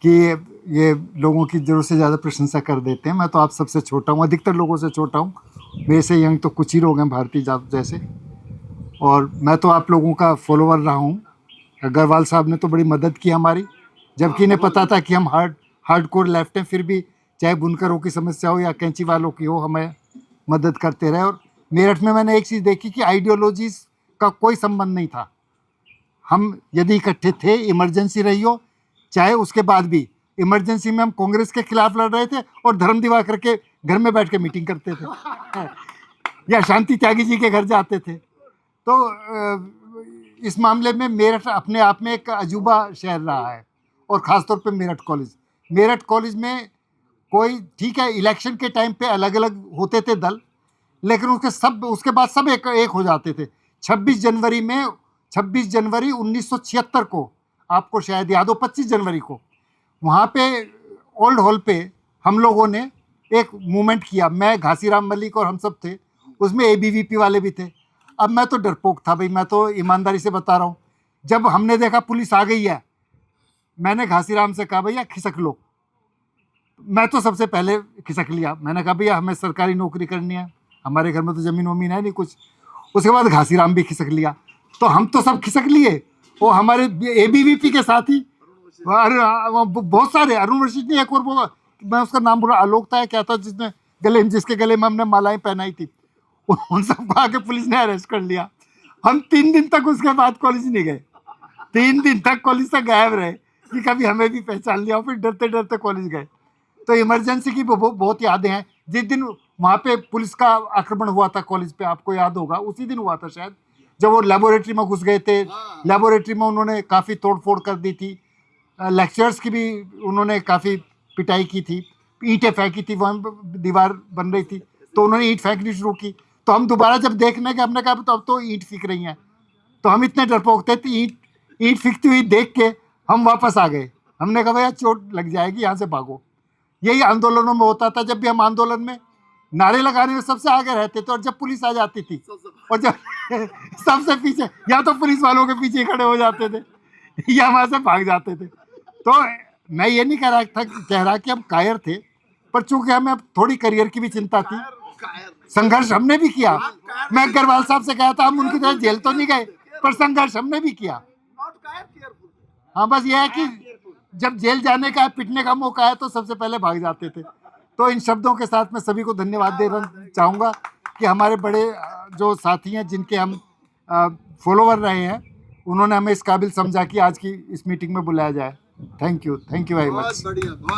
कि ये लोगों की ज़रूरत से ज़्यादा प्रशंसा कर देते हैं। मैं तो आप सबसे छोटा हूँ, अधिकतर लोगों से छोटा हूँ। मेरे से यंग तो कुछ ही लोग हैं भारतीय जैसे, और मैं तो आप लोगों का फॉलोवर रहा हूँ। अग्रवाल साहब ने तो बड़ी मदद की हमारी, जबकि इन्हें पता था कि हम हार्डकोर लेफ्ट हैं, फिर भी चाहे बुनकरों की समस्या हो या कैंची वालों की हो, हमें मदद करते रहे। और मेरठ में मैंने एक चीज़ देखी कि आइडियोलॉजीज का कोई संबंध नहीं था। हम यदि इकट्ठे थे, इमरजेंसी रही हो, चाहे उसके बाद भी इमरजेंसी में हम कांग्रेस के खिलाफ लड़ रहे थे और धर्म दिवाकर के घर में बैठ के मीटिंग करते थे या शांति त्यागी जी के घर जाते थे। तो इस मामले में मेरठ अपने आप में एक अजूबा शहर रहा है, और ख़ासतौर पे मेरठ कॉलेज में कोई, ठीक है, इलेक्शन के टाइम पे अलग अलग होते थे दल, लेकिन उसके बाद सब एक हो जाते थे। 26 जनवरी 1976 को, आपको शायद याद हो, 25 जनवरी को वहाँ पे ओल्ड हॉल पे हम लोगों ने एक मूवमेंट किया। मैं, घासीराम मलिक और हम सब थे उसमें, एबीवीपी वाले भी थे। अब मैं तो डरपोक था भाई, मैं तो ईमानदारी से बता रहा हूँ। जब हमने देखा पुलिस आ गई है, मैंने घासीराम से कहा भैया खिसक लो। मैं तो सबसे पहले खिसक लिया। मैंने कहा भैया हमें सरकारी नौकरी करनी है, हमारे घर में तो ज़मीन वमीन है नहीं कुछ। उसके बाद घासीराम भी खिसक लिया, तो हम तो सब खिसक लिए। वो हमारे एबीवीपी के साथी बहुत सारे, अरुण रशीद ने, एक और वो, मैं उसका नाम बोला, आलोक था क्या था, जिसके गले में हमने मालाएं पहनाई थी, उन सबको आके पुलिस ने अरेस्ट कर लिया। हम 3 दिन तक उसके बाद कॉलेज नहीं गए, 3 दिन तक कॉलेज से गायब रहे कि कभी हमें भी पहचान लिया, फिर डरते डरते कॉलेज गए। तो इमरजेंसी की बहुत यादें हैं। जिस दिन वहाँ पे पुलिस का आक्रमण हुआ था कॉलेज पे, आपको याद होगा, उसी दिन हुआ था शायद, जब वो लेबोरेटरी में घुस गए थे। लेबोरेटरी में उन्होंने काफ़ी तोड़फोड़ कर दी थी, लेक्चर्स की भी उन्होंने काफ़ी पिटाई की थी, ईंटें फेंकी थी, वहाँ दीवार बन रही थी तो उन्होंने ईंट फेंकनी शुरू की। तो हम दोबारा जब देखने गए, हमने कहा तो अब तो ईंट फेंक रही हैं, तो हम इतने डरपोक थे, ईंट फेंकती हुई देख के हम वापस आ गए। हमने कहा भैया चोट लग जाएगी, यहाँ से भागो। यही आंदोलनों में होता था। जब भी हम आंदोलन में नारे लगाने में सबसे आगे रहते थे, और जब पुलिस आ जाती थी और जब सबसे पीछे, या तो पुलिस वालों के पीछे खड़े हो जाते थे या वहां से भाग जाते थे। तो मैं ये नहीं कह रहा कि हम कायर थे, पर चूंकि हमें थोड़ी करियर की भी चिंता थी, संघर्ष हमने भी किया। मैं अग्रवाल साहब से कहा था, हम उनकी तरह जेल तो नहीं गए, पर संघर्ष हमने भी किया। हाँ, बस ये है कि जब जेल जाने का, पिटने का मौका है तो सबसे पहले भाग जाते थे। तो इन शब्दों के साथ मैं सभी को धन्यवाद देना चाहूँगा कि हमारे बड़े जो साथी हैं, जिनके हम फॉलोवर रहे हैं, उन्होंने हमें इस काबिल समझा कि आज की इस मीटिंग में बुलाया जाए। Thank you very much.